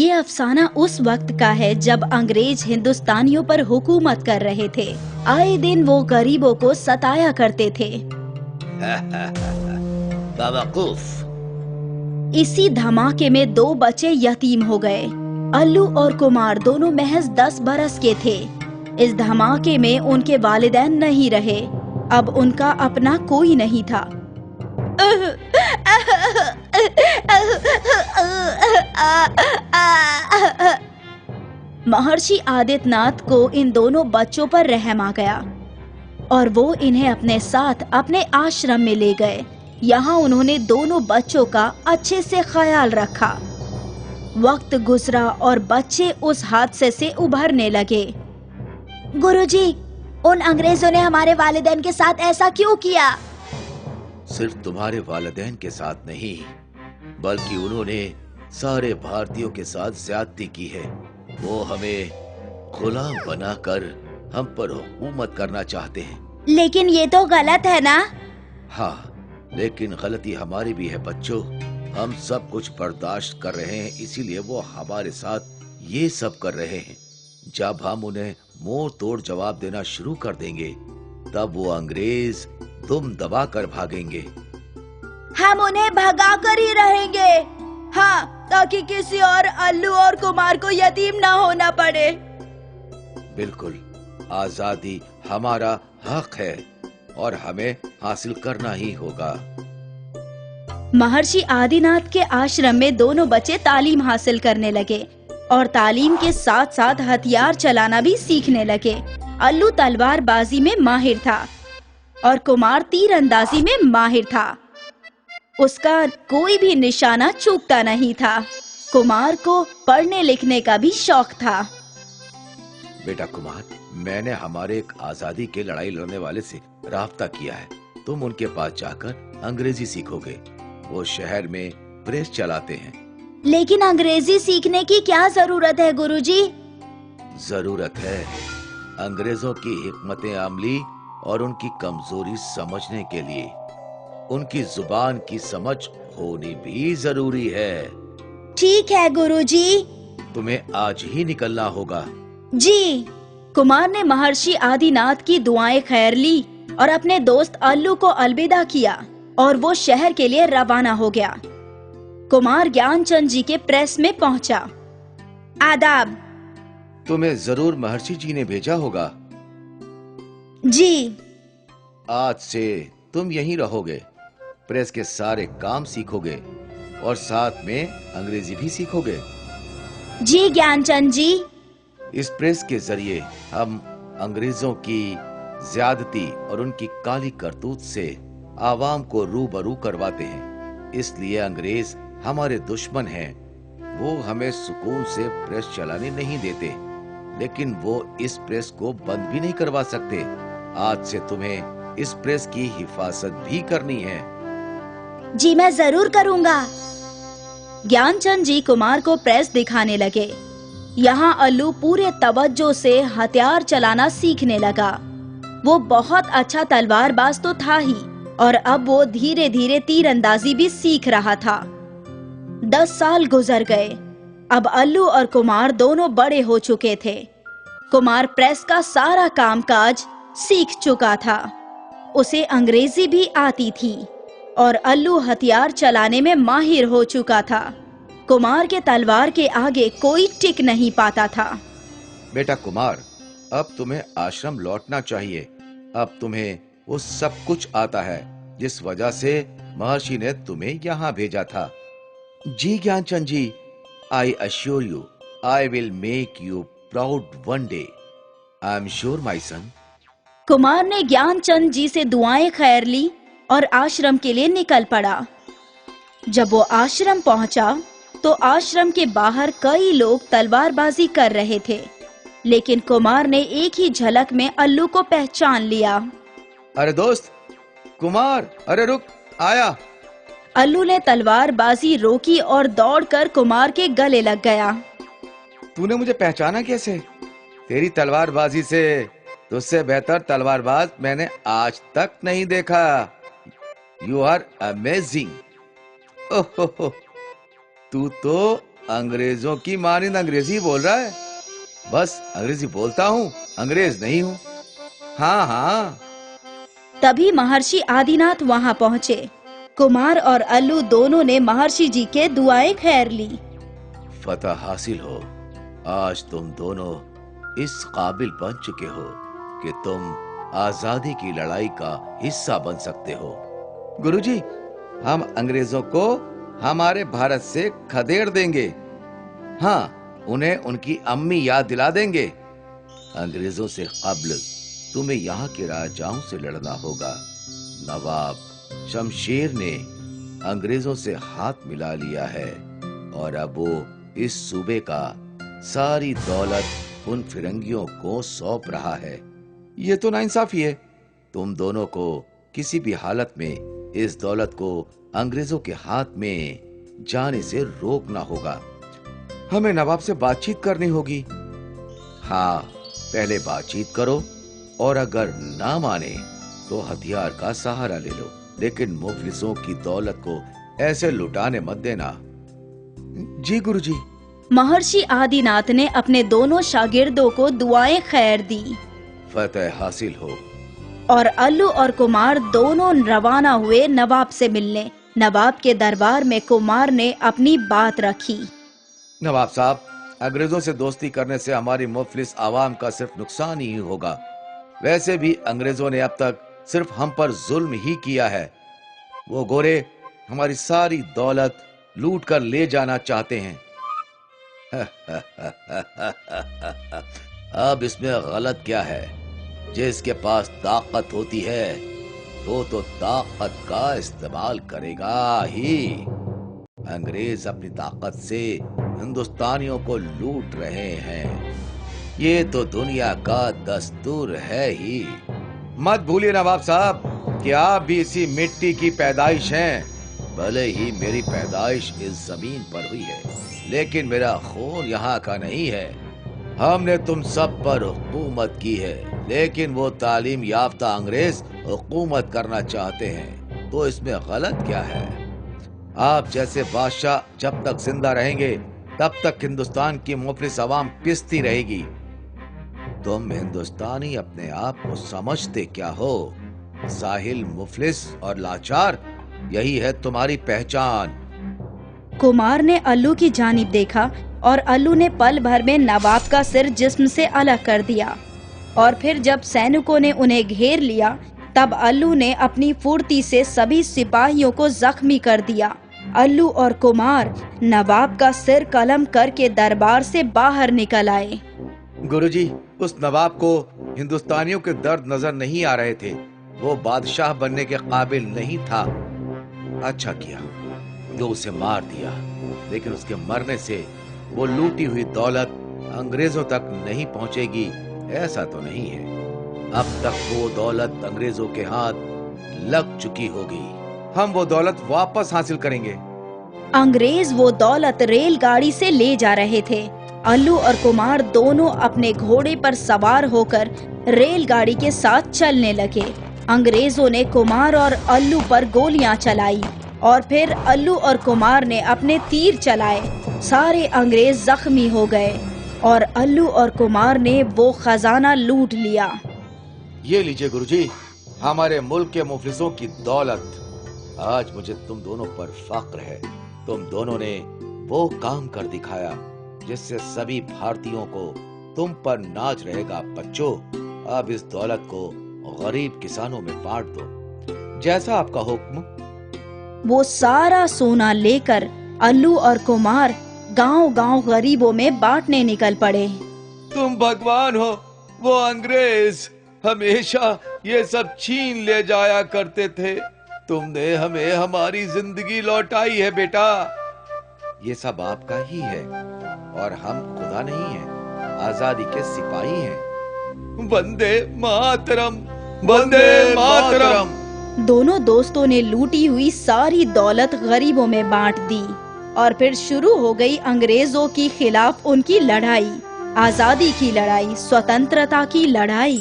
ये अफसाना उस वक्त का है जब अंग्रेज हिंदुस्तानियों पर हुकूमत कर रहे थे। आए दिन वो गरीबों को सताया करते थे। बेवकूफ। इसी धमाके में 2 बच्चे यतीम हो गए। अल्लू और कुमार दोनों महज 10 बरस के थे। इस धमाके में उनके वालिदैन नहीं रहे। अब उनका अपना कोई नहीं था। महर्षि आदित्यनाथ को इन दोनों बच्चों पर रहम आ गया और वो इन्हें अपने साथ अपने आश्रम में ले गए। यहाँ उन्होंने दोनों बच्चों का अच्छे से ख्याल रखा। वक्त गुजरा और बच्चे उस हादसे से उभरने लगे। गुरुजी, उन अंग्रेजों ने हमारे वालिदैन के साथ ऐसा क्यों किया? सिर्फ तुम्हारे वालिदैन के साथ नहीं, बल्कि उन्होंने सारे भारतीयों के साथ ज्यादती की है। वो हमें गुलाम बनाकर हम पर हुकूमत करना चाहते हैं। लेकिन ये तो गलत है ना? हाँ, लेकिन गलती हमारी भी है बच्चों। हम सब कुछ बर्दाश्त कर रहे हैं, इसीलिए वो हमारे साथ ये सब कर रहे हैं। जब हम उन्हें मुंह तोड़ जवाब देना शुरू कर देंगे, तब वो अंग्रेज दुम दबा कर भागेंगे। हम उन्हें भगा कर ही रहेंगे। हाँ, ताकि किसी और अल्लू और कुमार को यतीम ना होना पड़े। बिल्कुल, आजादी हमारा हक है और हमें हासिल करना ही होगा। महर्षि आदिनाथ के आश्रम में दोनों बच्चे तालीम हासिल करने लगे और तालीम के साथ साथ हथियार चलाना भी सीखने लगे। अल्लू तलवारबाजी में माहिर था और कुमार तीरंदाजी में माहिर था। उसका कोई भी निशाना चूकता नहीं था। कुमार को पढ़ने लिखने का भी शौक था। बेटा कुमार, मैंने हमारे एक आजादी के लड़ाई लड़ने वाले से राब्ता किया है। तुम उनके पास जाकर अंग्रेजी सीखोगे। वो शहर में प्रेस चलाते हैं। लेकिन अंग्रेजी सीखने की क्या जरूरत है गुरुजी? जरूरत है अंग्रेजों की हिकमत अमली और उनकी कमजोरी समझने के लिए। उनकी जुबान की समझ होनी भी जरूरी है। ठीक है गुरुजी। तुम्हें आज ही निकलना होगा। जी। कुमार ने महर्षि आदिनाथ की दुआएं खैर ली और अपने दोस्त अल्लू को अलविदा किया और वो शहर के लिए रवाना हो गया। कुमार ज्ञानचंद जी के प्रेस में पहुंचा। आदाब। तुम्हें जरूर महर्षि जी ने भेजा होगा। जी। आज से तुम यहीं रहोगे, प्रेस के सारे काम सीखोगे और साथ में अंग्रेजी भी सीखोगे। जी ज्ञानचंद जी। इस प्रेस के जरिए हम अंग्रेजों की ज्यादती और उनकी काली करतूत से आवाम को रूबरू करवाते हैं। इसलिए अंग्रेज हमारे दुश्मन हैं। वो हमें सुकून से प्रेस चलाने नहीं देते, लेकिन वो इस प्रेस को बंद भी नहीं करवा सकते। आज से तुम्हें इस प्रेस की हिफाजत भी करनी है। जी मैं जरूर करूंगा। ज्ञानचंद जी कुमार को प्रेस दिखाने लगे। यहाँ अल्लू पूरे तवज्जो से हथियार चलाना सीखने लगा। वो बहुत अच्छा तलवारबाज तो था ही और अब वो धीरे धीरे तीरंदाजी भी सीख रहा था। 10 साल गुजर गए। अब अल्लू और कुमार दोनों बड़े हो चुके थे। कुमार प्रेस का सारा कामकाज सीख चुका था। उसे अंग्रेजी भी आती थी और अल्लू हथियार चलाने में माहिर हो चुका था। कुमार के तलवार के आगे कोई टिक नहीं पाता था। बेटा कुमार, अब तुम्हें आश्रम लौटना चाहिए। अब तुम्हें वो सब कुछ आता है जिस वजह से महर्षि ने तुम्हें यहाँ भेजा था। जी Gyanchand ji, I assure you I will make you proud one day. I am sure my son. Kumar ने ज्ञानचंद जी से दुआएं खैर ली और आश्रम के लिए निकल पड़ा। जब वो आश्रम पहुंचा तो आश्रम के बाहर कई लोग तलवारबाजी कर रहे थे, लेकिन कुमार ने एक ही झलक में अल्लू को पहचान लिया। अरे दोस्त कुमार, अरे रुक, आया। अल्लू ने तलवारबाजी रोकी और दौड़कर कुमार के गले लग गया। तूने मुझे पहचाना कैसे? तेरी तलवारबाजी से तुझसे बेहतर तलवारबाज मैंने आज तक नहीं देखा। You are amazing. ओहो, तू तो अंग्रेजों की मानिंद अंग्रेजी बोल रहा है। बस अंग्रेजी बोलता हूँ, अंग्रेज नहीं हूँ। हाँ हाँ। तभी महर्षि आदिनाथ वहां पहुंचे। कुमार और अल्लू दोनों ने महर्षि जी के दुआएं खैर ली। फतह हासिल हो। आज तुम दोनों इस काबिल बन चुके हो कि तुम आजादी की लड़ाई का हिस्सा बन सकते हो। गुरुजी, हम अंग्रेजों को हमारे भारत से खदेड़ देंगे। हाँ, उन्हें उनकी अम्मी याद दिला देंगे। अंग्रेजों से कब्ल तुम्हें यहाँ के राजाओं से लड़ना होगा। नवाब शमशेर ने अंग्रेजों से हाथ मिला लिया है और अब वो इस सूबे का सारी दौलत उन फिरंगियों को सौंप रहा है। ये तो नाइंसाफी है। तुम दोनों को किसी भी हालत में इस दौलत को अंग्रेजों के हाथ में जाने से रोकना होगा। हमें नवाब से बातचीत करनी होगी। हाँ, पहले बातचीत करो और अगर ना माने तो हथियार का सहारा ले लो, लेकिन मुफलिसों की दौलत को ऐसे लुटाने मत देना। जी गुरुजी। महर्षि आदिनाथ ने अपने दोनों शागिर्दों को दुआएं खैर दी। फतह हासिल हो। और अल्लू और कुमार दोनों रवाना हुए नवाब से मिलने। नवाब के दरबार में कुमार ने अपनी बात रखी। नवाब साहब, अंग्रेजों से दोस्ती करने से हमारी मुफलिस आवाम का सिर्फ नुकसान ही होगा। वैसे भी अंग्रेजों ने अब तक सिर्फ हम पर जुल्म ही किया है। वो गोरे हमारी सारी दौलत लूट कर ले जाना चाहते हैं। अब इसमें गलत क्या है? जिसके पास ताकत होती है वो तो ताकत का इस्तेमाल करेगा ही। अंग्रेज अपनी ताकत से हिंदुस्तानियों को लूट रहे हैं। ये तो दुनिया का दस्तूर है ही। मत भूलिए नवाब साहब कि आप भी इसी मिट्टी की पैदाइश हैं। भले ही मेरी पैदाइश इस जमीन पर हुई है, लेकिन मेरा खून यहाँ का नहीं है। हमने तुम सब पर हुकूमत की है, लेकिन वो तालीम याफ्ता अंग्रेज हुकूमत करना चाहते हैं, तो इसमें गलत क्या है? आप जैसे बादशाह जब तक जिंदा रहेंगे तब तक हिंदुस्तान की मुफलिस अवाम पिसती रहेगी। तुम हिंदुस्तानी अपने आप को समझते क्या हो? साहिल, मुफलिस और लाचार, यही है तुम्हारी पहचान। कुमार ने अल्लू की जानिब देखा और अल्लू ने पल भर में नवाब का सिर जिस्म से अलग कर दिया। और फिर जब सैनिकों ने उन्हें घेर लिया तब अल्लू ने अपनी फुर्ती से सभी सिपाहियों को जख्मी कर दिया। अल्लू और कुमार नवाब का सिर कलम करके दरबार से बाहर निकल आए। गुरुजी, उस नवाब को हिंदुस्तानियों के दर्द नजर नहीं आ रहे थे। वो बादशाह बनने के काबिल नहीं था। अच्छा किया जो उसे मार दिया, लेकिन उसके मरने से वो लूटी हुई दौलत अंग्रेजों तक नहीं पहुंचेगी, ऐसा तो नहीं है। अब तक वो दौलत अंग्रेजों के हाथ लग चुकी होगी। हम वो दौलत वापस हासिल करेंगे। अंग्रेज वो दौलत रेलगाड़ी से ले जा रहे थे। अल्लू और कुमार दोनों अपने घोड़े पर सवार होकर रेलगाड़ी के साथ चलने लगे। अंग्रेजों ने कुमार और अल्लू पर गोलियां चलाई और फिर अल्लू और कुमार ने अपने तीर चलाए। सारे अंग्रेज जख्मी हो गए और अल्लू और कुमार ने वो खजाना लूट लिया। ये लीजिए गुरुजी, हमारे मुल्क के मुफलिसों की दौलत। आज मुझे तुम दोनों पर फख्र है। तुम दोनों ने वो काम कर दिखाया जिससे सभी भारतीयों को तुम पर नाज रहेगा। बच्चों, अब इस दौलत को गरीब किसानों में बांट दो, जैसा आपका हुक्म। वो सारा सोना लेकर अल्लू और कुमार गांव-गांव गरीबों में बांटने निकल पड़े। तुम भगवान हो। वो अंग्रेज हमेशा ये सब छीन ले जाया करते थे। तुमने हमें हमारी जिंदगी लौटाई है बेटा। ये सब आपका ही है और हम खुदा नहीं हैं, आजादी के सिपाही हैं। वंदे मातरम, वंदे मातरम। दोनों दोस्तों ने लूटी हुई सारी दौलत गरीबों में बांट दी और फिर शुरू हो गई अंग्रेजों के खिलाफ उनकी लड़ाई, आजादी की लड़ाई, स्वतंत्रता की लड़ाई।